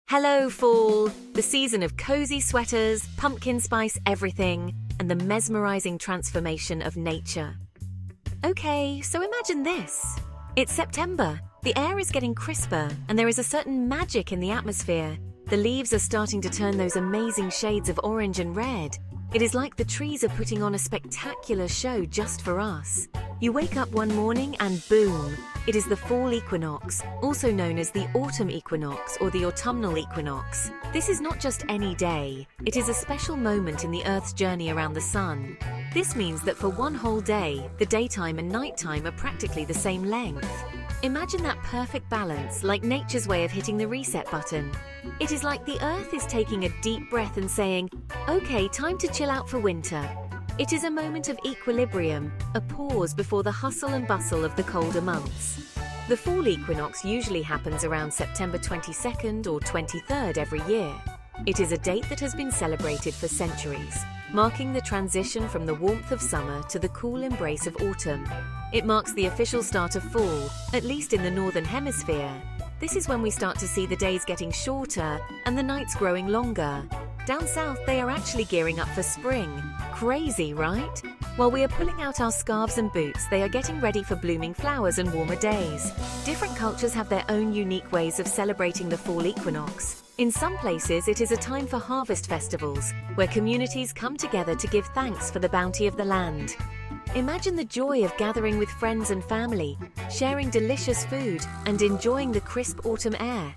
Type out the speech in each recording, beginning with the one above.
Hello, fall! The season of cozy sweaters, pumpkin spice everything, and the mesmerizing transformation of nature. Okay, so imagine this. It's September, the air is getting crisper, and there is a certain magic in the atmosphere. The leaves are starting to turn those amazing shades of orange and red. It is like the trees are putting on a spectacular show just for us. You wake up one morning and boom! It is the fall equinox, also known as the autumn equinox or the autumnal equinox. This is not just any day, it is a special moment in the Earth's journey around the sun. This means that for one whole day, the daytime and nighttime are practically the same length. Imagine that perfect balance, like nature's way of hitting the reset button. It is like the Earth is taking a deep breath and saying, okay, time to chill out for winter. It is a moment of equilibrium, a pause before the hustle and bustle of the colder months. The fall equinox usually happens around September 22nd or 23rd every year. It is a date that has been celebrated for centuries, marking the transition from the warmth of summer to the cool embrace of autumn. It marks the official start of fall, at least in the northern hemisphere. This is when we start to see the days getting shorter and the nights growing longer. Down south, they are actually gearing up for spring. Crazy, right? While we are pulling out our scarves and boots, they are getting ready for blooming flowers and warmer days. Different cultures have their own unique ways of celebrating the fall equinox. In some places, it is a time for harvest festivals, where communities come together to give thanks for the bounty of the land. Imagine the joy of gathering with friends and family, sharing delicious food, and enjoying the crisp autumn air.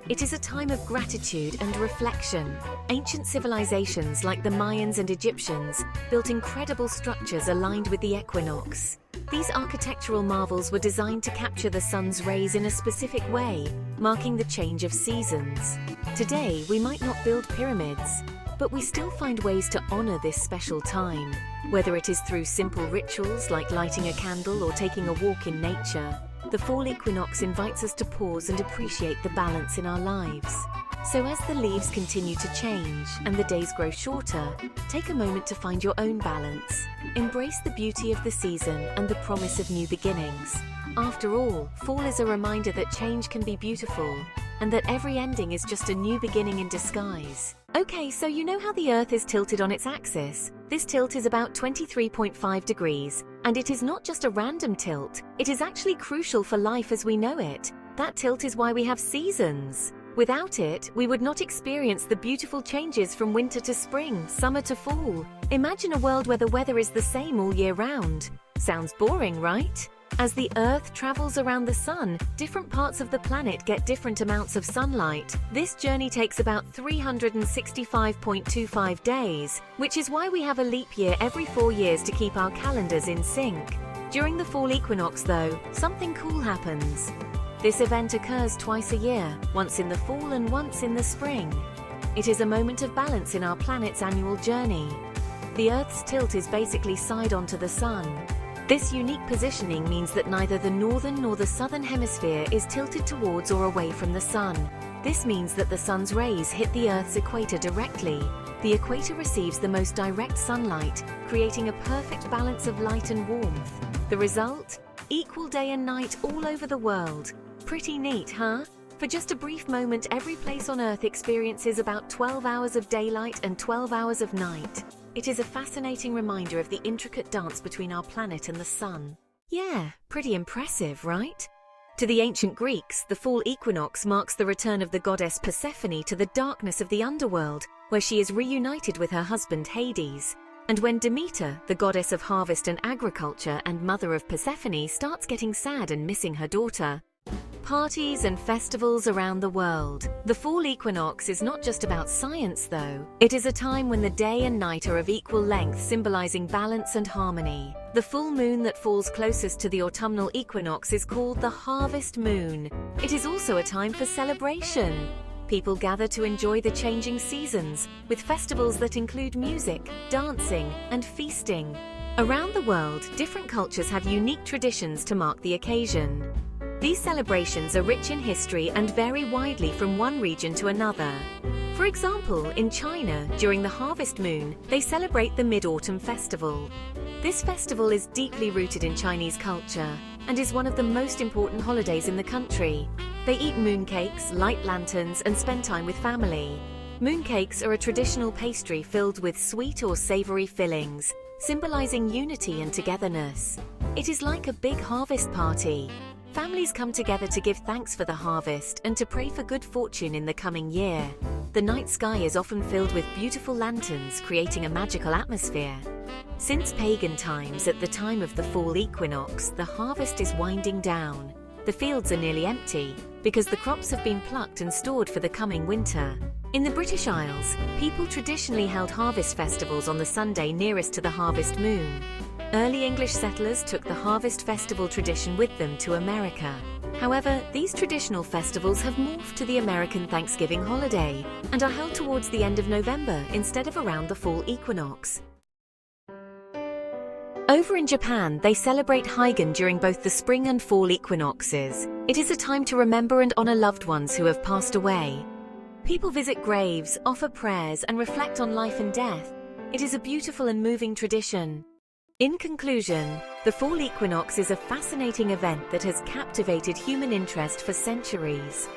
It is a time of gratitude and reflection. Ancient civilizations like the Mayans and Egyptians built incredible structures aligned with the equinox. These architectural marvels were designed to capture the sun's rays in a specific way, marking the change of seasons. Today, we might not build pyramids, but we still find ways to honor this special time, whether it is through simple rituals like lighting a candle or taking a walk in nature. The fall equinox invites us to pause and appreciate the balance in our lives. So as the leaves continue to change and the days grow shorter, take a moment to find your own balance. Embrace the beauty of the season and the promise of new beginnings. After all, fall is a reminder that change can be beautiful and that every ending is just a new beginning in disguise. Okay, so you know how the Earth is tilted on its axis? This tilt is about 23.5 degrees, and it is not just a random tilt, it is actually crucial for life as we know it. That tilt is why we have seasons. Without it, we would not experience the beautiful changes from winter to spring, summer to fall. Imagine a world where the weather is the same all year round. Sounds boring, right? As the Earth travels around the sun, different parts of the planet get different amounts of sunlight. This journey takes about 365.25 days, which is why we have a leap year every 4 years to keep our calendars in sync. During the fall equinox, though, something cool happens. This event occurs twice a year, once in the fall and once in the spring. It is a moment of balance in our planet's annual journey. The Earth's tilt is basically side on to the sun. This unique positioning means that neither the northern nor the southern hemisphere is tilted towards or away from the sun. This means that the sun's rays hit the Earth's equator directly. The equator receives the most direct sunlight, creating a perfect balance of light and warmth. The result? Equal day and night all over the world. Pretty neat, huh? For just a brief moment, every place on Earth experiences about 12 hours of daylight and 12 hours of night. It is a fascinating reminder of the intricate dance between our planet and the sun. Yeah, pretty impressive, right? To the ancient Greeks, the fall equinox marks the return of the goddess Persephone to the darkness of the underworld, where she is reunited with her husband Hades. And when Demeter, the goddess of harvest and agriculture and mother of Persephone, starts getting sad and missing her daughter. Parties and festivals around the world. The fall equinox is not just about science, though. It is a time when the day and night are of equal length, symbolizing balance and harmony. The full moon that falls closest to the autumnal equinox is called the harvest moon. It is also a time for celebration. People gather to enjoy the changing seasons, with festivals that include music, dancing, and feasting. Around the world, different cultures have unique traditions to mark the occasion. These celebrations are rich in history and vary widely from one region to another. For example, in China, during the harvest moon, they celebrate the Mid-Autumn Festival. This festival is deeply rooted in Chinese culture and is one of the most important holidays in the country. They eat mooncakes, light lanterns, and spend time with family. Mooncakes are a traditional pastry filled with sweet or savory fillings, symbolizing unity and togetherness. It is like a big harvest party. Families come together to give thanks for the harvest and to pray for good fortune in the coming year. The night sky is often filled with beautiful lanterns, creating a magical atmosphere. Since pagan times, at the time of the fall equinox, the harvest is winding down. The fields are nearly empty because the crops have been plucked and stored for the coming winter. In the British Isles, people traditionally held harvest festivals on the Sunday nearest to the harvest moon. Early English settlers took the harvest festival tradition with them to America. However, these traditional festivals have morphed to the American Thanksgiving holiday and are held towards the end of November instead of around the fall equinox. Over in Japan, they celebrate Heigan during both the spring and fall equinoxes. It is a time to remember and honor loved ones who have passed away. People visit graves, offer prayers, and reflect on life and death. It is a beautiful and moving tradition. In conclusion, the fall equinox is a fascinating event that has captivated human interest for centuries.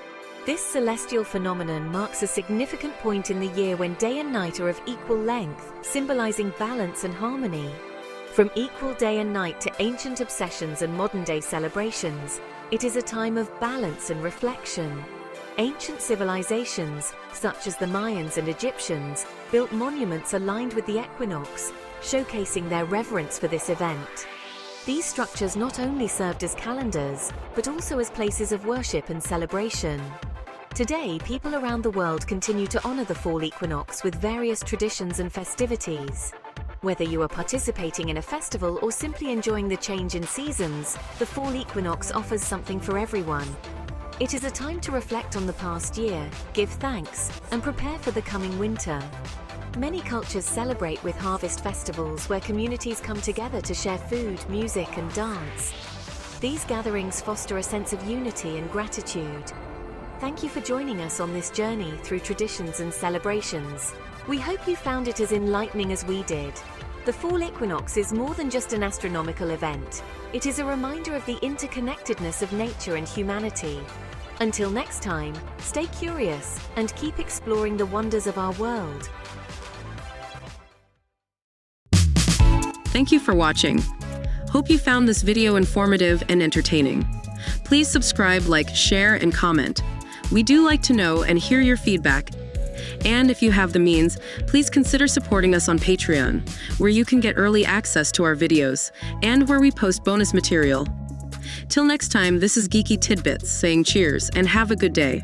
This celestial phenomenon marks a significant point in the year when day and night are of equal length, symbolizing balance and harmony. From equal day and night to ancient obsessions and modern-day celebrations, it is a time of balance and reflection. Ancient civilizations, such as the Mayans and Egyptians, built monuments aligned with the equinox, showcasing their reverence for this event. These structures not only served as calendars, but also as places of worship and celebration. Today, people around the world continue to honor the fall equinox with various traditions and festivities. Whether you are participating in a festival or simply enjoying the change in seasons, the fall equinox offers something for everyone. It is a time to reflect on the past year, give thanks, and prepare for the coming winter. Many cultures celebrate with harvest festivals where communities come together to share food, music, and dance. These gatherings foster a sense of unity and gratitude. Thank you for joining us on this journey through traditions and celebrations. We hope you found it as enlightening as we did. The fall equinox is more than just an astronomical event. It is a reminder of the interconnectedness of nature and humanity. Until next time, stay curious and keep exploring the wonders of our world. Thank you for watching. Hope you found this video informative and entertaining. Please subscribe, like, share, and comment. We do like to know and hear your feedback. And if you have the means, please consider supporting us on Patreon, where you can get early access to our videos and where we post bonus material. Till next time, this is Geeky Tidbits saying cheers and have a good day.